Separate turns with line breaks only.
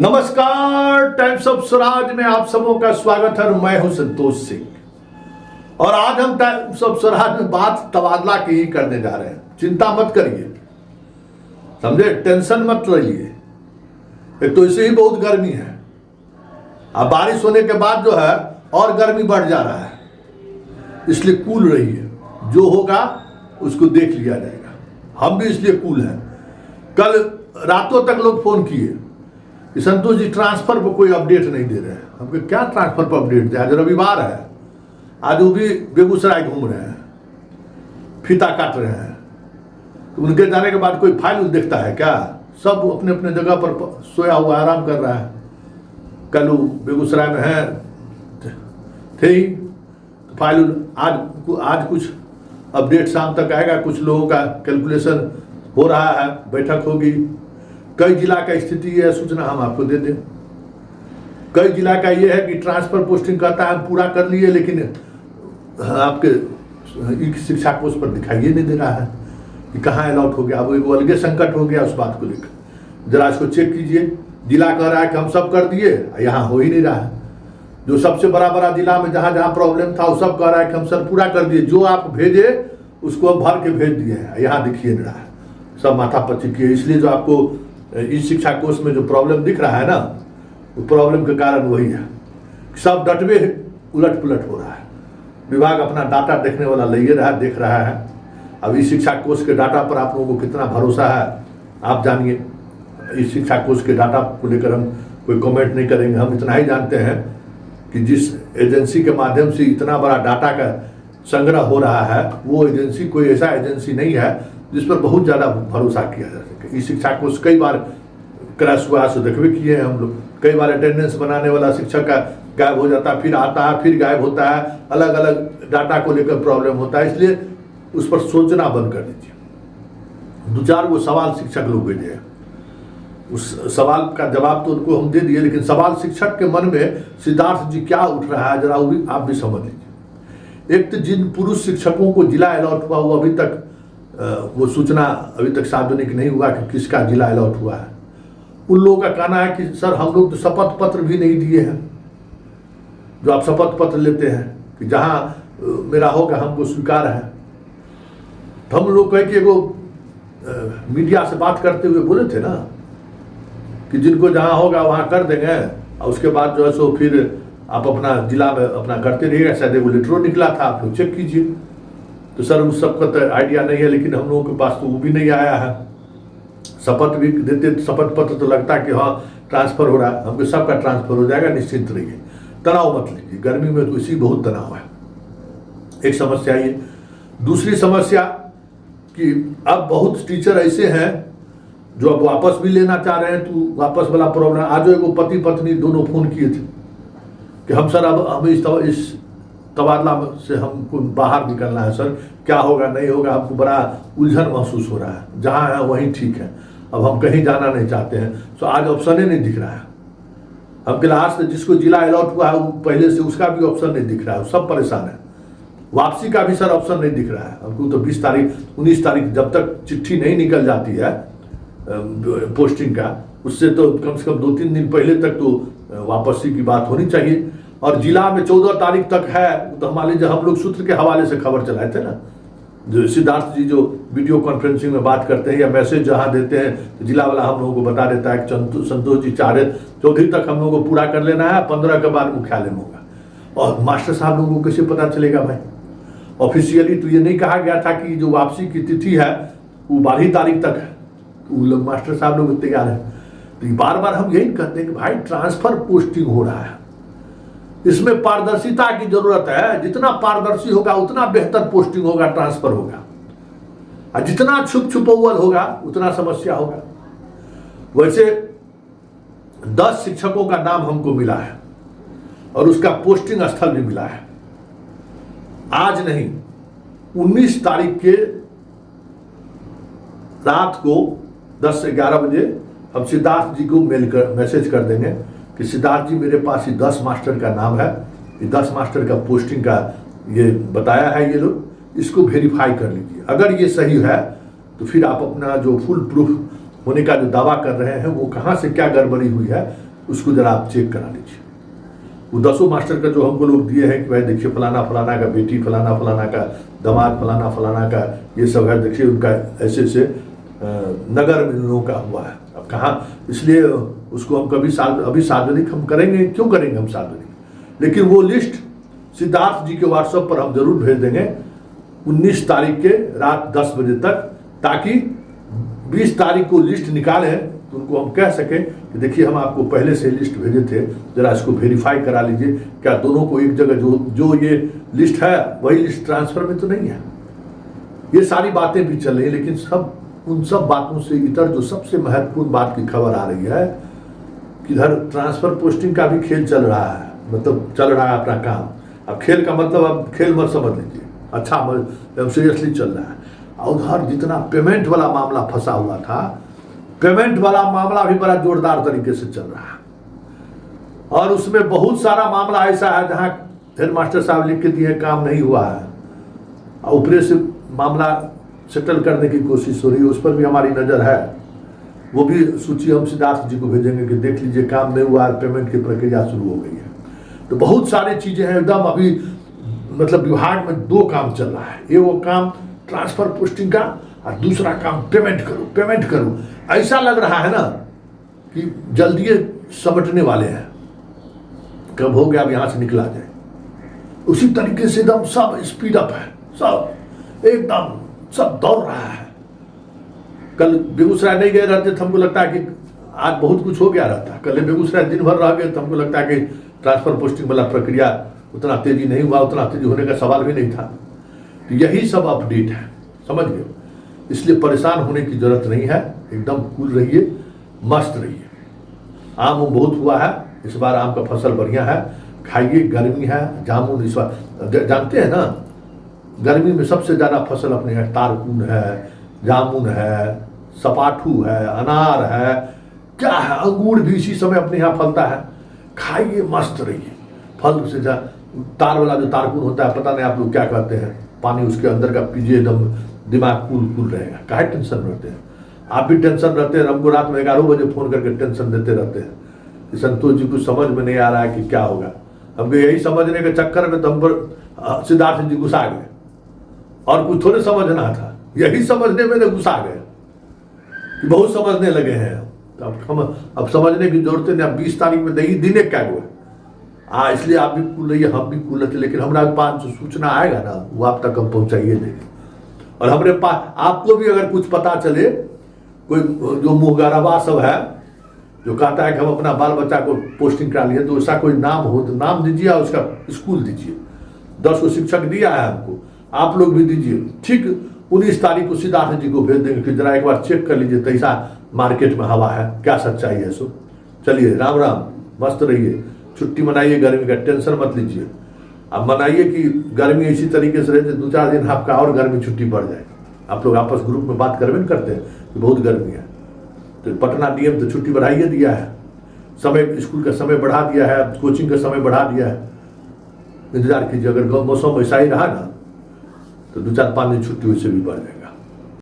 नमस्कार, times of Swaraj में आप सबों का स्वागत है। मैं हूं संतोष सिंह और आज हम टाइम्स ऑफ स्वराज में बात तबादला की ही करने जा रहे हैं। चिंता मत करिए, समझे, टेंशन मत रहिए। एक तो इसे ही बहुत गर्मी है, अब बारिश होने के बाद जो है और गर्मी बढ़ जा रहा है, इसलिए कूल रहिए। जो होगा उसको देख लिया जाएगा। हम भी इसलिए कूल हैं। कल रातों तक लोग फोन किए कि संतोष जी ट्रांसफर पर कोई अपडेट नहीं दे रहे हैं। हमको क्या ट्रांसफर पर अपडेट दे? आज रविवार है, आज वो भी बेगूसराय घूम रहे हैं, फीता काट रहे हैं। तो उनके जाने के बाद कोई फाइल देखता है क्या? सब अपने अपने जगह पर सोया हुआ आराम कर रहा है। कल वो बेगूसराय में है थे ही, तो फाइल आज कुछ अपडेट शाम तक आएगा। कुछ लोगों का कैलकुलेशन हो रहा है, बैठक होगी। कई जिला का स्थिति है, सूचना हम आपको दे दें। कई जिला का ये है कि ट्रांसफर पोस्टिंग कहता है हम पूरा कर लिए, लेकिन आपके शिक्षा कोष पर दिखाई नहीं दे रहा है कि कहाँ अलॉट हो गया। अब एक अलगे संकट हो गया उस बात को लेकर। जरा इसको चेक कीजिए। जिला कह रहा है कि हम सब कर दिए, यहाँ हो ही नहीं रहा है। जो सबसे बड़ा जिला में जहाँ जहाँ प्रॉब्लम था वो सब कह रहा है कि हम सर पूरा कर दिए, जो आप भेजे उसको हम भर के भेज दिए हैं, यहाँ दिखिए नहीं रहा है। सब माथा पच्ची किए। इसलिए जो आपको इस शिक्षा कोष में जो प्रॉब्लम दिख रहा है ना, वो प्रॉब्लम के कारण वही है। सब डटवे उलट पुलट हो रहा है। विभाग अपना डाटा देखने वाला ले रहा है, देख रहा है। अब इस शिक्षा कोष के डाटा पर आप लोगों को कितना भरोसा है आप जानिए। इस शिक्षा कोष के डाटा को लेकर हम कोई कमेंट नहीं करेंगे। हम इतना ही जानते हैं कि जिस एजेंसी के माध्यम से इतना बड़ा डाटा का संग्रह हो रहा है, वो एजेंसी कोई ऐसा एजेंसी नहीं है जिस पर बहुत ज़्यादा भरोसा किया जा सके। इस शिक्षा कोष कई बार क्रैश हुआ, से देखवे किए हैं हम लोग। कई बार अटेंडेंस बनाने वाला शिक्षक का गायब हो जाता है, फिर आता है, फिर गायब होता है। अलग अलग डाटा को लेकर प्रॉब्लम होता है, इसलिए उस पर सोचना बंद कर दीजिए। दो चार वो सवाल शिक्षक लोग भेजे हैं, उस सवाल का जवाब तो उनको हम दे दिए, लेकिन सवाल शिक्षक के मन में सिद्धार्थ जी क्या उठ रहा है, जरा वो भी आप भी समझ लीजिए। एक तो जिन पुरुष शिक्षकों को जिला अलॉट हुआ, वो अभी तक वो सूचना अभी तक सार्वजनिक नहीं हुआ कि किसका जिला अलॉट हुआ है। उन लोगों का कहना है कि सर हम लोग तो शपथ पत्र भी नहीं दिए हैं। जो आप शपथ पत्र लेते हैं कि जहां मेरा होगा हमको स्वीकार है। तो हम लोग कहे कि वो मीडिया से बात करते हुए बोले थे ना कि जिनको जहां होगा वहां कर देंगे, और उसके बाद जो है सो फिर आप अपना जिला में अपना करते रहिएगा। शायद वो लेटरो निकला था, आप लोग चेक कीजिए। तो सर उस सबका तो आइडिया नहीं है, लेकिन हम लोगों के पास तो वो भी नहीं आया है। शपथ भी देते, शपथ पत्र तो लगता है कि हाँ ट्रांसफर हो रहा है, हमको सबका ट्रांसफर हो जाएगा, निश्चिंत रहिए, तनाव मत लीजिए। गर्मी में तो इसी बहुत तनाव है। एक समस्या ये। दूसरी समस्या कि अब बहुत टीचर ऐसे हैं जो अब वापस भी लेना चाह रहे हैं, तो वापस वाला प्रॉब्लम। आज एगो पति पत्नी दोनों फोन किए थे कि हम सर अब हमें इस तबादला से हमको बाहर निकलना है सर, क्या होगा नहीं होगा, हमको बड़ा उलझन महसूस हो रहा है। जहाँ है वहीं ठीक है, अब हम कहीं जाना नहीं चाहते हैं। तो आज ऑप्शन ही नहीं दिख रहा है। हम क्लास से जिसको जिला अलॉट हुआ है वो पहले से उसका भी ऑप्शन नहीं दिख रहा है, सब परेशान है। वापसी का भी सर ऑप्शन नहीं दिख रहा है हमको। तो 20 तारीख 19 तारीख जब तक चिट्ठी नहीं निकल जाती है पोस्टिंग का, उससे तो कम से कम 2-3 दिन पहले तक तो वापसी की बात होनी चाहिए। और जिला में 14 तारीख तक है। तो मान लीजिए हम लोग सूत्र के हवाले से खबर चलाए थे ना, जो सिद्धार्थ जी जो वीडियो कॉन्फ्रेंसिंग में बात करते हैं या मैसेज जहां देते हैं, तो जिला वाला हम लोगों को बता देता है कि संतोष जी चाह रहे 14 तक हम लोगों को पूरा कर लेना है, 15 के बाद मुख्यालय में होगा। और मास्टर साहब लोगों को कैसे पता चलेगा भाई? ऑफिशियली तो ये नहीं कहा गया था कि जो वापसी की तिथि है वो 12 तारीख तक है। वो लोग मास्टर साहब लोग तैयार है। तो बार बार हम यही कहते हैं कि भाई ट्रांसफर पोस्टिंग हो रहा है, इसमें पारदर्शिता की जरूरत है। जितना पारदर्शी होगा उतना बेहतर पोस्टिंग होगा, ट्रांसफर होगा। और जितना छुपौल होगा उतना समस्या होगा। वैसे 10 शिक्षकों का नाम हमको मिला है और उसका पोस्टिंग स्थल भी मिला है। आज नहीं, 19 तारीख के रात को 10 से 11 बजे हम सिद्धार्थ जी को मैसेज कर देंगे कि सिद्धार्थ जी मेरे पास ही 10 मास्टर का नाम है, ये 10 मास्टर का पोस्टिंग का ये बताया है ये लोग, इसको वेरीफाई कर लीजिए। अगर ये सही है तो फिर आप अपना जो फुल प्रूफ होने का जो दावा कर रहे हैं वो कहाँ से क्या गड़बड़ी हुई है उसको जरा आप चेक करा लीजिए। वो 10 मास्टर का जो हमको लोग दिए हैं कि भाई देखिए फलाना फलाना का बेटी, फलाना फलाना का दामाद, फलाना फलाना का ये सब है, देखिए उनका ऐसे ऐसे नगर में लोगों का हुआ है। अब कहाँ, इसलिए उसको हम कभी अभी सार्वजनिक हम करेंगे, क्यों करेंगे हम सार्वजनिक, लेकिन वो लिस्ट सिद्धार्थ जी के व्हाट्सएप पर हम जरूर भेज देंगे 19 तारीख के रात 10 बजे तक, ताकि 20 तारीख को लिस्ट निकालें तो उनको हम कह सकें कि देखिए हम आपको पहले से लिस्ट भेजे थे, जरा इसको वेरीफाई करा लीजिए, क्या दोनों को एक जगह जो ये लिस्ट है वही लिस्ट ट्रांसफर में तो नहीं है। ये सारी बातें भी चल रही, लेकिन उन सब बातों से इतर जो सबसे महत्वपूर्ण बात की खबर आ रही है कि इधर ट्रांसफर पोस्टिंग का भी खेल चल रहा है, मतलब चल रहा है अपना काम। अब खेल का मतलब अब खेल मत समझ लीजिए, अच्छा सीरियसली चल रहा है। और उधर जितना पेमेंट वाला मामला फंसा हुआ था, पेमेंट वाला मामला भी बड़ा जोरदार तरीके से चल रहा है, और उसमें बहुत सारा मामला ऐसा है जहां हेडमास्टर साहब लिख के दिए काम नहीं हुआ है, और ऊपरे से मामला सेटल करने की कोशिश हो रही है, उस पर भी हमारी नजर है। वो भी सूची हम सिद्धार्थ जी को भेजेंगे कि देख लीजिए काम नहीं हुआ है, पेमेंट की प्रक्रिया शुरू हो गई है। तो बहुत सारी चीजें हैं एकदम, अभी मतलब विभाग में 2 काम चल रहा है, ये वो काम ट्रांसफर पोस्टिंग का, और दूसरा काम पेमेंट करो। ऐसा लग रहा है ना कि जल्दी समेटने वाले हैं, कब हो गया अब यहां से निकला जाए। उसी तरीके से एकदम सब स्पीड अप है, सब एकदम सब दौड़ रहा है। कल बेगूसराय नहीं गए रहते तो हमको लगता है कि आज बहुत कुछ हो गया रहता। कल बेगूसराय दिन भर रह गए तो हमको लगता है कि ट्रांसफर पोस्टिंग वाला प्रक्रिया उतना तेजी नहीं हुआ, उतना तेजी होने का सवाल भी नहीं था। तो यही सब अपडेट है, समझ गए। इसलिए परेशान होने की जरूरत नहीं है, एकदम कूल रहिए, मस्त रहिए। आम बहुत हुआ है इस बार, आम का फसल बढ़िया है, खाइए, गर्मी है। जामुन इस बार जानते हैं ना, गर्मी में सबसे ज्यादा फसल अपने यहाँ तारकुन है, जामुन है, सपाटू है, अनार है, क्या है, अंगूर भी इसी समय अपने यहाँ फलता है। खाइए, मस्त रहिए। फल से तार वाला जो तारकुन होता है, पता नहीं आप लोग क्या कहते हैं, पानी उसके अंदर का पीजिए, एकदम दिमाग कूल रहेगा। काहे टेंशन रहते हैं, आप भी टेंशन रहते हैं। हमको रात में 11 बजे फोन करके टेंशन देते रहते हैं कि संतोष जी कुछ समझ में नहीं आ रहा है कि क्या होगा। हमको यही समझने के चक्कर में तो हम पर सिद्धार्थ जी गुस्सा गए, और कुछ थोड़े समझना था, यही समझने में गुस्सा गए कि बहुत समझने लगे हैं। तो अब समझने की जरूरत नहीं। अब 20 तारीख में नहीं दिने क्या हुआ, इसलिए आप भी कूल रहिए, हम भी कूल रहते, लेकिन हमारे पास जो सूचना आएगा ना वो आप तक हम पहुंचाइए देंगे। और हमारे पास आपको भी अगर कुछ पता चले, कोई जो मुहगारवा सब है जो कहता है कि हम अपना बाल बच्चा को पोस्टिंग करा लिए, तो ऐसा कोई नाम हो तो नाम दीजिए और उसका स्कूल दीजिए। 10 को शिक्षक दिया है हमको, आप लोग भी दीजिए। ठीक 19 तारीख को सिद्धार्थ जी को भेज देंगे कि जरा एक बार चेक कर लीजिए, तैसा मार्केट में हवा है, क्या सच्चाई है। सो चलिए, राम राम, मस्त रहिए, छुट्टी मनाइए, गर्मी का टेंशन मत लीजिए। अब मनाइए कि गर्मी इसी तरीके से रहे, 2-4 दिन आपका और गर्मी छुट्टी बढ़ जाए। आप लोग आपस ग्रुप में बात करवे करते हैं कि बहुत गर्मी है, तो पटना डीएम तो छुट्टी बढ़ाइए दिया है, समय स्कूल का समय बढ़ा दिया है, कोचिंग का समय बढ़ा दिया है। इंतजार कीजिए, अगर मौसम ऐसा ही रहा ना तो 2-4-5 दिन छुट्टी वैसे भी बढ़ जाएगी।